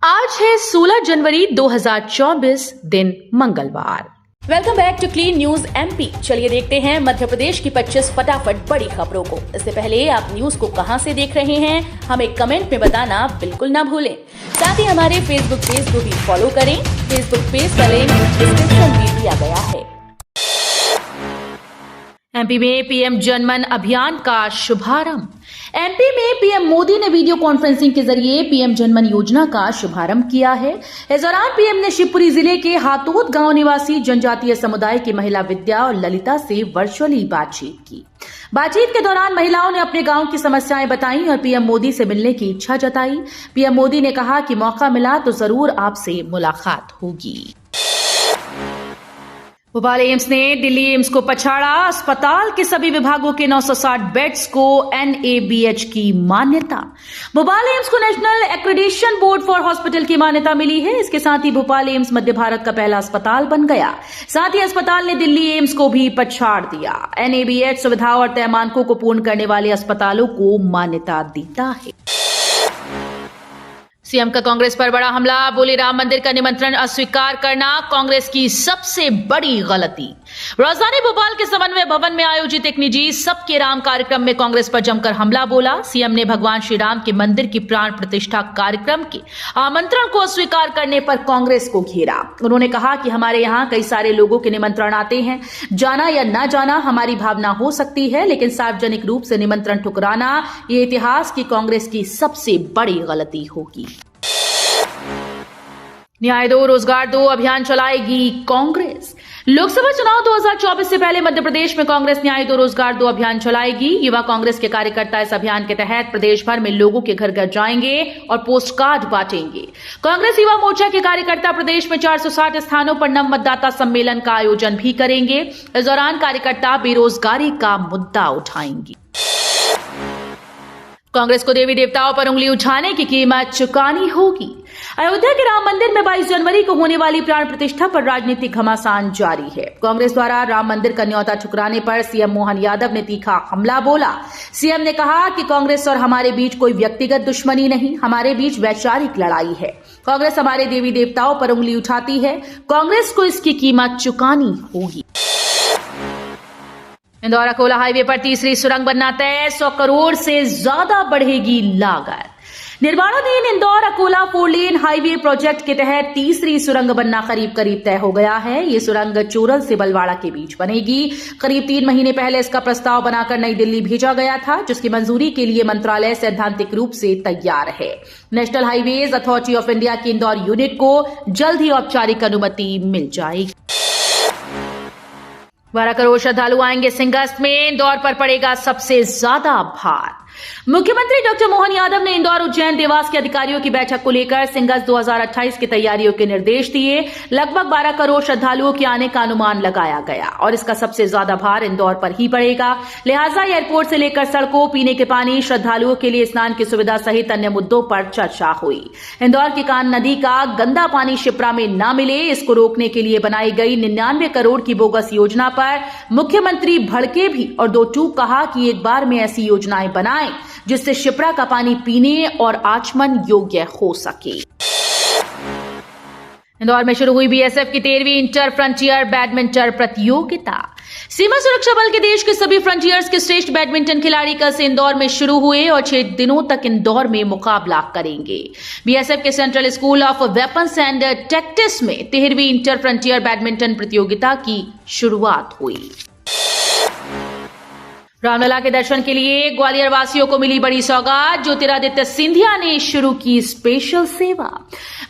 आज है 16 जनवरी 2024 दिन मंगलवार। Welcome back to clean news MP. चलिए देखते हैं मध्य प्रदेश की 25 फटाफट बड़ी खबरों को। इससे पहले आप न्यूज को कहां से देख रहे हैं हमें कमेंट में बताना बिल्कुल ना भूलें। साथ ही हमारे फेसबुक पेज को भी फॉलो करें। फेसबुक पेज का लिंक डिस्क्रिप्शन में दिया गया है। एमपी में पीएम जनमन अभियान का शुभारंभ। एमपी में पीएम मोदी ने वीडियो कॉन्फ्रेंसिंग के जरिए पीएम जनमन योजना का शुभारंभ किया है। इस दौरान पीएम ने शिवपुरी जिले के हातोद गांव निवासी जनजातीय समुदाय की महिला विद्या और ललिता से वर्चुअली बातचीत की। बातचीत के दौरान महिलाओं ने अपने गांव की समस्याएं बताई और पीएम मोदी से मिलने की इच्छा जताई। पीएम मोदी ने कहा कि मौका मिला तो जरूर आपसे मुलाकात होगी। भोपाल एम्स ने दिल्ली एम्स को पछाड़ा। अस्पताल के सभी विभागों के 960 बेड्स को NABH की मान्यता। भोपाल एम्स को national accreditation board for hospital की मान्यता मिली है। इसके साथ ही भोपाल एम्स मध्य भारत का पहला अस्पताल बन गया। साथ ही अस्पताल ने दिल्ली एम्स को भी पछाड़ दिया। NABH सुविधाओं और तय मानकों को पूर्ण करने वाले अस्पतालों को मान्यता देता है। सीएम का कांग्रेस पर बड़ा हमला। बोले राम मंदिर का निमंत्रण अस्वीकार करना कांग्रेस की सबसे बड़ी गलती। राजधानी भोपाल के समन्वय भवन में आयोजित एक निजी सबके राम कार्यक्रम में कांग्रेस पर जमकर हमला बोला। सीएम ने भगवान श्री राम के मंदिर की प्राण प्रतिष्ठा कार्यक्रम के आमंत्रण को अस्वीकार करने पर कांग्रेस को घेरा। उन्होंने कहा कि हमारे यहां कई सारे लोगों के निमंत्रण आते हैं। जाना या न जाना हमारी भावना हो सकती है, लेकिन सार्वजनिक रूप से निमंत्रण ठुकराना ये इतिहास की कांग्रेस की सबसे बड़ी गलती होगी। न्याय दो रोजगार दो अभियान चलाएगी कांग्रेस। लोकसभा चुनाव 2024 से पहले मध्य प्रदेश में कांग्रेस न्याय दो रोजगार दो अभियान चलाएगी। युवा कांग्रेस के कार्यकर्ता इस अभियान के तहत प्रदेश भर में लोगों के घर घर जाएंगे और पोस्ट कार्ड बांटेंगे। कांग्रेस युवा मोर्चा के कार्यकर्ता प्रदेश में 460 स्थानों पर नव मतदाता सम्मेलन का आयोजन भी करेंगे। इस दौरान कार्यकर्ता बेरोजगारी का मुद्दा उठाएंगे। कांग्रेस को देवी देवताओं पर उंगली उठाने की कीमत चुकानी होगी। अयोध्या के राम मंदिर में 22 जनवरी को होने वाली प्राण प्रतिष्ठा पर राजनीतिक घमासान जारी है। कांग्रेस द्वारा राम मंदिर का न्योता ठुकराने पर सीएम मोहन यादव ने तीखा हमला बोला। सीएम ने कहा कि कांग्रेस और हमारे बीच कोई व्यक्तिगत दुश्मनी नहीं, हमारे बीच वैचारिक लड़ाई है। कांग्रेस हमारे देवी देवताओं पर उंगली उठाती है, कांग्रेस को इसकी कीमत चुकानी होगी। इंदौर अकोला हाईवे पर तीसरी सुरंग बनना तय। 100 करोड़ से ज्यादा बढ़ेगी लागत। निर्माणाधीन Indore Akola 4 lane highway project के तहत तीसरी सुरंग बनना करीब करीब तय हो गया है। ये सुरंग चोरल से बलवाड़ा के बीच बनेगी। करीब 3 महीने पहले इसका प्रस्ताव बनाकर नई दिल्ली भेजा गया था, जिसकी मंजूरी के लिए मंत्रालय सैद्धांतिक रूप से तैयार है। National highways authority of India की इंदौर यूनिट को जल्द ही औपचारिक अनुमति मिल जाएगी। 12 करोड़ श्रद्धालु आएंगे सिंहस्थ में। इंदौर पर पड़ेगा सबसे ज्यादा भार। मुख्यमंत्री डॉक्टर मोहन यादव ने इंदौर, उज्जैन, देवास के अधिकारियों की बैठक को लेकर सिंहस्थ 2028 की तैयारियों के निर्देश दिए। लगभग 12 करोड़ श्रद्धालुओं के आने का अनुमान लगाया गया और इसका सबसे ज्यादा भार इंदौर पर ही पड़ेगा। लिहाजा एयरपोर्ट से लेकर सड़कों, पीने के पानी, श्रद्धालुओं के लिए स्नान की सुविधा सहित अन्य मुद्दों पर चर्चा हुई। इंदौर की कान नदी का गंदा पानी शिप्रा में न मिले, इसको रोकने के लिए बनाई गई 99 करोड़ की बोगस योजना पर मुख्यमंत्री भड़के भी और दो टूक कहा कि एक बार में ऐसी योजनाएं बनाएं जिससे शिप्रा का पानी पीने और आचमन योग्य हो सके। इंदौर में शुरू हुई बीएसएफ की 13वीं इंटर फ्रंटियर बैडमिंटन प्रतियोगिता। सीमा सुरक्षा बल के देश के सभी फ्रंटियर्स के श्रेष्ठ बैडमिंटन खिलाड़ी कल से इंदौर में शुरू हुए और 6 दिनों तक इंदौर में मुकाबला करेंगे। बीएसएफ के central school of weapons and tactics में 13वीं इंटर फ्रंटियर बैडमिंटन प्रतियोगिता की शुरुआत हुई। रामलला के दर्शन के लिए ग्वालियर वासियों को मिली बड़ी सौगात। ज्योतिरादित्य सिंधिया ने शुरू की स्पेशल सेवा।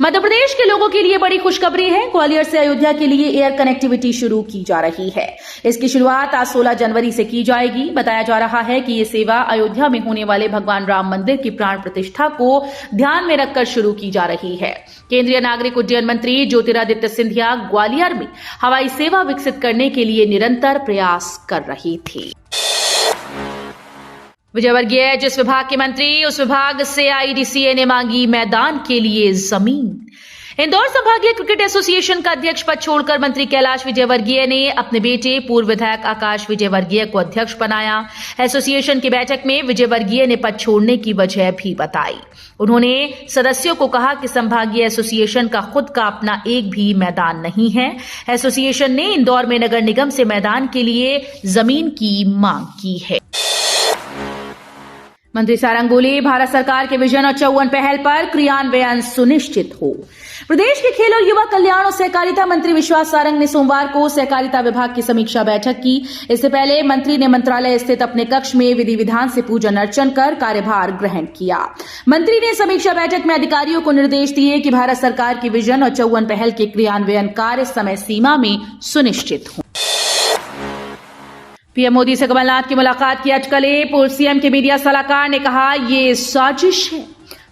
मध्य प्रदेश के लोगों के लिए बड़ी खुशखबरी है। ग्वालियर से अयोध्या के लिए एयर कनेक्टिविटी शुरू की जा रही है। इसकी शुरुआत आज 16 जनवरी से की जाएगी। बताया जा रहा है कि ये सेवा अयोध्या में होने वाले भगवान राम मंदिर की प्राण प्रतिष्ठा को ध्यान में रखकर शुरू की जा रही है। केंद्रीय नागरिक उड्डयन मंत्री ज्योतिरादित्य सिंधिया ग्वालियर में हवाई सेवा विकसित करने के लिए निरंतर प्रयास कर रही थी। विजयवर्गीय जिस विभाग के मंत्री, उस विभाग से आईडीसीए ने मांगी मैदान के लिए जमीन। इंदौर संभागीय क्रिकेट एसोसिएशन का अध्यक्ष पद छोड़कर मंत्री कैलाश विजयवर्गीय ने अपने बेटे पूर्व विधायक आकाश विजयवर्गीय को अध्यक्ष बनाया। एसोसिएशन की बैठक में विजयवर्गीय ने पद छोड़ने की वजह भी बताई। उन्होंने सदस्यों को कहा कि संभागीय एसोसिएशन का खुद का अपना एक भी मैदान नहीं है। एसोसिएशन ने इंदौर में नगर निगम से मैदान के लिए जमीन की मांग की है। मंत्री सारंग बोले, भारत सरकार के विजन और 54 पहल पर क्रियान्वयन सुनिश्चित हो। प्रदेश के खेल और युवा कल्याण और सहकारिता मंत्री विश्वास सारंग ने सोमवार को सहकारिता विभाग की समीक्षा बैठक की। इससे पहले मंत्री ने मंत्रालय स्थित अपने कक्ष में विधि विधान से पूजन अर्चन कर कार्यभार ग्रहण किया। मंत्री ने समीक्षा बैठक में अधिकारियों को निर्देश दिए कि भारत सरकार की विजन और 54 पहल के क्रियान्वयन कार्य समय सीमा में सुनिश्चित हो। पीएम मोदी से कमलनाथ की मुलाकात की अटकलें। पूर्व सीएम के मीडिया सलाहकार ने कहा, ये साजिश है।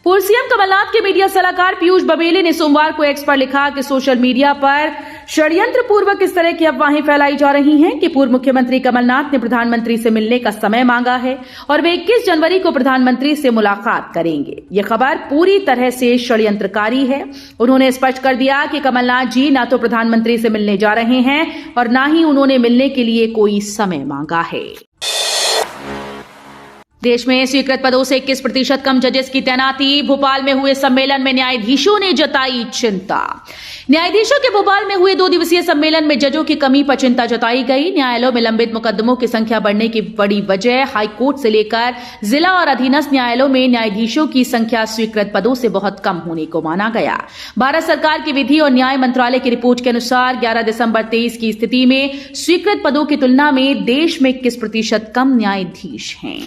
पूर्व सीएम कमलनाथ के मीडिया सलाहकार पीयूष बबेले ने सोमवार को एक्स पर लिखा कि सोशल मीडिया पर षड्यंत्र पूर्वक इस तरह की अफवाहें फैलाई जा रही हैं कि पूर्व मुख्यमंत्री कमलनाथ ने प्रधानमंत्री से मिलने का समय मांगा है और वे 21 जनवरी को प्रधानमंत्री से मुलाकात करेंगे। यह खबर पूरी तरह से षड्यंत्रकारी है। उन्होंने स्पष्ट कर दिया कि कमलनाथ जी न तो प्रधानमंत्री से मिलने जा रहे हैं और न ही उन्होंने मिलने के लिए कोई समय मांगा है। देश में स्वीकृत पदों से 21% कम जजेस की तैनाती। भोपाल में हुए सम्मेलन में न्यायाधीशों ने जताई चिंता। न्यायाधीशों के भोपाल में हुए 2 दिवसीय सम्मेलन में जजों की कमी पर चिंता जताई गई। न्यायालयों में लंबित मुकदमों की संख्या बढ़ने की बड़ी वजह हाईकोर्ट से लेकर जिला और अधीनस्थ न्यायालयों में न्यायाधीशों की संख्या स्वीकृत पदों से बहुत कम होने को माना गया। भारत सरकार की विधि और न्याय मंत्रालय की रिपोर्ट के अनुसार 11 दिसंबर 23 की स्थिति में स्वीकृत पदों की तुलना में देश में 21% कम न्यायाधीश हैं।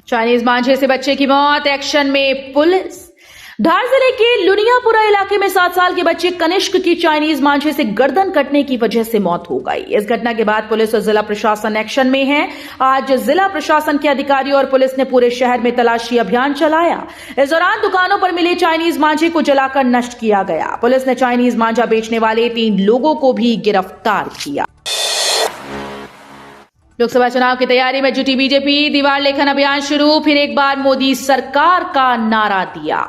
चाइनीज मांझे से बच्चे की मौत, एक्शन में पुलिस। धार जिले के लुनियापुरा इलाके में 7 साल के बच्चे कनिष्क की चाइनीज मांझे से गर्दन कटने की वजह से मौत हो गई। इस घटना के बाद पुलिस और जिला प्रशासन एक्शन में है। आज जिला प्रशासन के अधिकारियों और पुलिस ने पूरे शहर में तलाशी अभियान चलाया। इस दौरान दुकानों पर मिले चाइनीज मांझे को जलाकर नष्ट किया गया। पुलिस ने चाइनीज मांझा बेचने वाले 3 लोगों को भी गिरफ्तार किया। लोकसभा चुनाव की तैयारी में जुटी बीजेपी, दीवार लेखन अभियान शुरू। फिर एक बार मोदी सरकार का नारा दिया।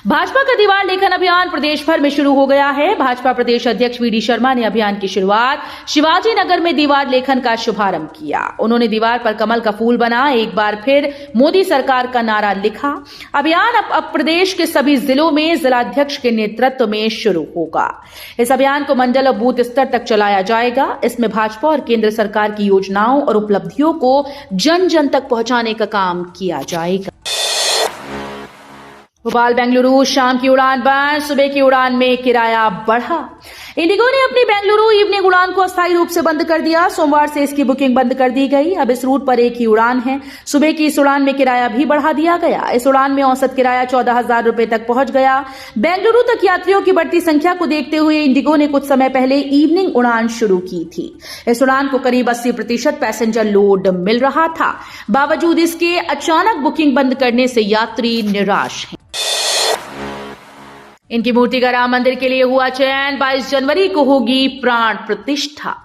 भाजपा का दीवार लेखन अभियान प्रदेश भर में शुरू हो गया है। भाजपा प्रदेश अध्यक्ष वीडी शर्मा ने अभियान की शुरुआत शिवाजी नगर में दीवार लेखन का शुभारंभ किया। उन्होंने दीवार पर कमल का फूल बना एक बार फिर मोदी सरकार का नारा लिखा। अभियान अब प्रदेश के सभी जिलों में जिलाध्यक्ष के नेतृत्व में शुरू होगा। इस अभियान को मंडल और बूथ स्तर तक चलाया जाएगा। इसमें भाजपा और केंद्र सरकार की योजनाओं और उपलब्धियों को जन जन तक पहुंचाने का काम किया जाएगा। भोपाल बेंगलुरु शाम की उड़ान बंद, सुबह की उड़ान में किराया बढ़ा। इंडिगो ने अपनी बेंगलुरु इवनिंग उड़ान को अस्थायी रूप से बंद कर दिया। सोमवार से इसकी बुकिंग बंद कर दी गई। अब इस रूट पर एक ही उड़ान है। सुबह की इस उड़ान में किराया भी बढ़ा दिया गया। इस उड़ान में औसत किराया 14,000 रुपए तक पहुंच गया। बेंगलुरु तक यात्रियों की बढ़ती संख्या को देखते हुए इंडिगो ने कुछ समय पहले इवनिंग उड़ान शुरू की थी। इस उड़ान को करीब 80% पैसेंजर लोड मिल रहा था। बावजूद इसके अचानक बुकिंग बंद करने से यात्री निराश हैं। इनकी मूर्ति का राम मंदिर के लिए हुआ चयन। 22 जनवरी को होगी प्राण प्रतिष्ठा।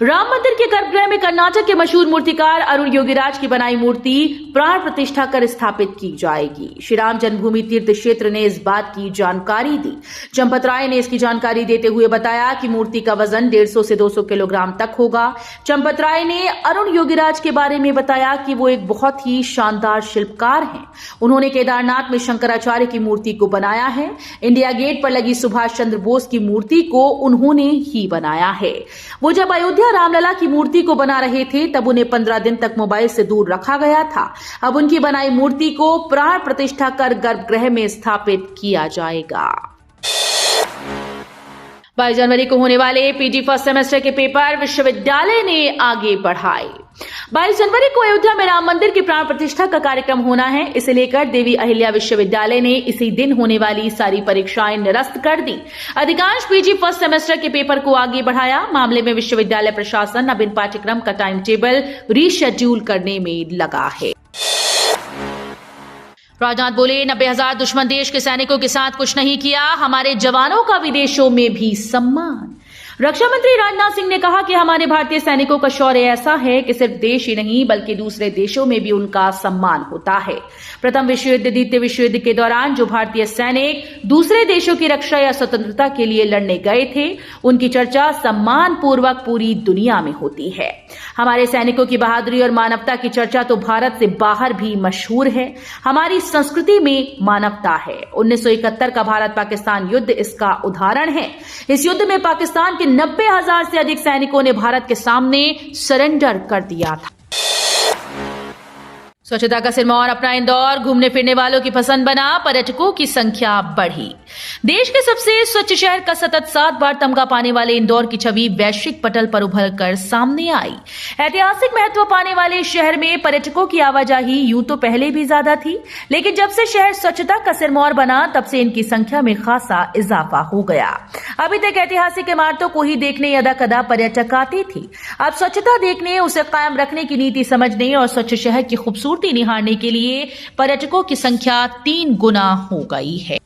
राम मंदिर के गर्भगृह में कर्नाटक के मशहूर मूर्तिकार अरुण योगीराज की बनाई मूर्ति प्राण प्रतिष्ठा कर स्थापित की जाएगी। श्री राम जन्मभूमि तीर्थ क्षेत्र ने इस बात की जानकारी दी। चंपत राय ने इसकी जानकारी देते हुए बताया कि मूर्ति का वजन 150 से 200 किलोग्राम तक होगा। चंपत राय ने अरुण योगीराज के बारे में बताया कि वो एक बहुत ही शानदार शिल्पकार हैं। उन्होंने केदारनाथ में शंकराचार्य की मूर्ति को बनाया है। इंडिया गेट पर लगी सुभाष चंद्र बोस की मूर्ति को उन्होंने ही बनाया है। वो जब अयोध्या रामलला की मूर्ति को बना रहे थे तब उन्हें 15 दिन तक मोबाइल से दूर रखा गया था। अब उनकी बनाई मूर्ति को प्राण प्रतिष्ठा कर गर्भगृह में स्थापित किया जाएगा। 22 जनवरी को होने वाले पीजी फर्स्ट सेमेस्टर के पेपर विश्वविद्यालय ने आगे बढ़ाए। 22 जनवरी को अयोध्या में राम मंदिर की प्राण प्रतिष्ठा का कार्यक्रम होना है। इसे लेकर देवी अहिल्या विश्वविद्यालय ने इसी दिन होने वाली सारी परीक्षाएं निरस्त कर दी। अधिकांश पीजी फर्स्ट सेमेस्टर के पेपर को आगे बढ़ाया। मामले में विश्वविद्यालय प्रशासन अब इन पाठ्यक्रम का टाइम टेबल रीशेड्यूल करने में लगा है। राजनाथ बोले, 90,000 दुश्मन देश के सैनिकों के साथ कुछ नहीं किया। हमारे जवानों का विदेशों में भी सम्मान। रक्षा मंत्री राजनाथ सिंह ने कहा कि हमारे भारतीय सैनिकों का शौर्य ऐसा है कि सिर्फ देश ही नहीं बल्कि दूसरे देशों में भी उनका सम्मान होता है। प्रथम विश्व युद्ध, द्वितीय विश्व युद्ध के दौरान जो भारतीय सैनिक दूसरे देशों की रक्षा या स्वतंत्रता के लिए लड़ने गए थे, उनकी चर्चा सम्मानपूर्वक पूरी दुनिया में होती है। हमारे सैनिकों की बहादुरी और मानवता की चर्चा तो भारत से बाहर भी मशहूर है। हमारी संस्कृति में मानवता है। 1971 का भारत पाकिस्तान युद्ध इसका उदाहरण है। इस युद्ध में पाकिस्तान के 90,000 से अधिक सैनिकों ने भारत के सामने सरेंडर कर दिया था। स्वच्छता का सिरमौर अपना इंदौर, घूमने फिरने वालों की पसंद बना, पर्यटकों की संख्या बढ़ी। देश के सबसे स्वच्छ शहर का सतत 7 बार तमगा पाने वाले इंदौर की छवि वैश्विक पटल पर उभर कर सामने आई। ऐतिहासिक महत्व पाने वाले शहर में पर्यटकों की आवाजाही यूं तो पहले भी ज्यादा थी, लेकिन जब से शहर स्वच्छता का सिरमौर बना तब से इनकी संख्या में खासा इजाफा हो गया। अभी तक ऐतिहासिक इमारतों को ही देखने यदा-कदा पर्यटक आते थे। अब स्वच्छता देखने, उसे कायम रखने की नीति समझने और स्वच्छ शहर की खूबसूरती निहारने के लिए पर्यटकों की संख्या 3 गुना हो गई है।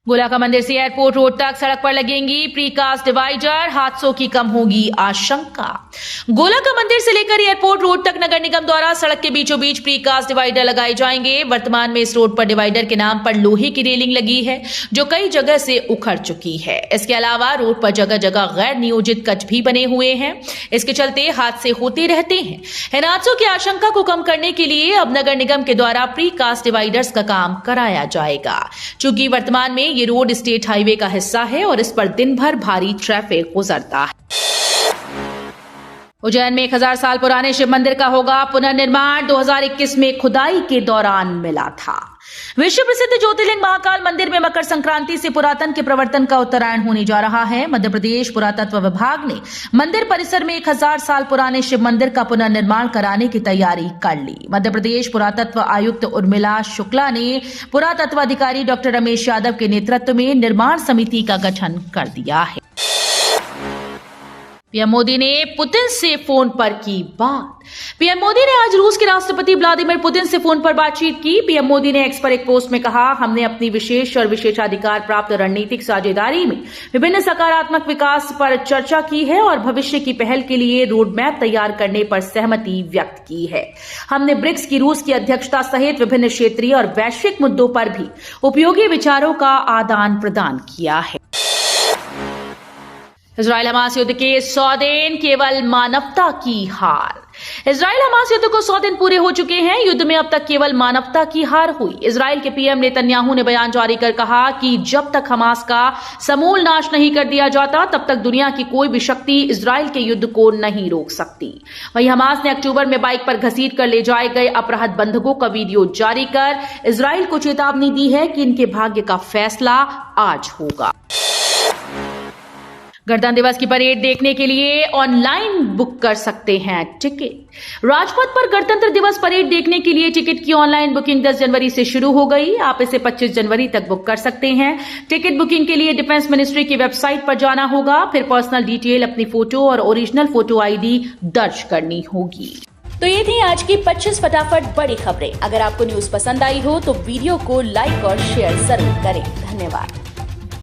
गोला का मंदिर से एयरपोर्ट रोड तक सड़क पर लगेंगी प्रीकास्ट डिवाइडर, हादसों की कम होगी आशंका। गोला का मंदिर से लेकर एयरपोर्ट रोड तक नगर निगम द्वारा सड़क के बीचों बीच प्रीकास्ट डिवाइडर लगाए जाएंगे। वर्तमान में इस रोड पर डिवाइडर के नाम पर लोहे की रेलिंग लगी है, जो कई जगह से उखड़ चुकी है। इसके अलावा रोड पर जगह जगह गैर नियोजित कट भी बने हुए हैं। इसके चलते हादसे होते रहते हैं। इन हादसों की आशंका को कम करने के लिए अब नगर निगम के द्वारा प्रीकास्ट डिवाइडर्स का काम कराया जाएगा। चूंकि वर्तमान में ये रोड स्टेट हाईवे का हिस्सा है और इस पर दिन भर भारी ट्रैफिक गुजरता है। उज्जैन में 1000 साल पुराने शिव मंदिर का होगा पुनर्निर्माण, 2021 में खुदाई के दौरान मिला था। विश्व प्रसिद्ध ज्योतिर्लिंग महाकाल मंदिर में मकर संक्रांति से पुरातन के प्रवर्तन का उत्तरायण होने जा रहा है। मध्य प्रदेश पुरातत्व विभाग ने मंदिर परिसर में 1000 साल पुराने शिव मंदिर का पुनर्निर्माण कराने की तैयारी कर ली। मध्य प्रदेश पुरातत्व आयुक्त उर्मिला शुक्ला ने पुरातत्व अधिकारी डॉक्टर रमेश यादव के नेतृत्व में निर्माण समिति का गठन कर दिया है। पीएम मोदी ने पुतिन से फोन पर की बात। पीएम मोदी ने आज रूस के राष्ट्रपति व्लादिमीर पुतिन से फोन पर बातचीत की। पीएम मोदी ने एक्स पर एक पोस्ट में कहा, हमने अपनी विशेष और विशेषाधिकार प्राप्त रणनीतिक साझेदारी में विभिन्न सकारात्मक विकास पर चर्चा की है और भविष्य की पहल के लिए रोड मैप तैयार करने पर सहमति व्यक्त की है। हमने ब्रिक्स की रूस की अध्यक्षता सहित विभिन्न क्षेत्रीय और वैश्विक मुद्दों पर भी उपयोगी विचारों का आदान प्रदान किया है। इजराइल हमास युद्ध के 100 दिन, केवल मानवता की हार। इजराइल हमास युद्ध को 100 दिन पूरे हो चुके हैं। युद्ध में अब तक केवल मानवता की हार हुई। इजराइल के पीएम नेतन्याहू ने बयान जारी कर कहा कि जब तक हमास का समूल नाश नहीं कर दिया जाता, तब तक दुनिया की कोई भी शक्ति इजराइल के युद्ध को नहीं रोक सकती। वहीं हमास ने अक्टूबर में बाइक पर घसीट कर ले जाए गए अपराध बंधकों का वीडियो जारी कर इजराइल को चेतावनी दी है कि इनके भाग्य का फैसला आज होगा। गणतंत्र दिवस की परेड देखने के लिए ऑनलाइन बुक कर सकते हैं टिकट। राजपथ पर गणतंत्र दिवस परेड देखने के लिए टिकट की ऑनलाइन बुकिंग 10 जनवरी से शुरू हो गई। आप इसे 25 जनवरी तक बुक कर सकते हैं। टिकट बुकिंग के लिए डिफेंस मिनिस्ट्री की वेबसाइट पर जाना होगा, फिर पर्सनल डिटेल, अपनी फोटो और ओरिजिनल फोटो आईडी दर्ज करनी होगी। तो ये थी आज की 25 फटाफट बड़ी खबरें। अगर आपको न्यूज पसंद आई हो तो वीडियो को लाइक और शेयर जरूर करें। धन्यवाद।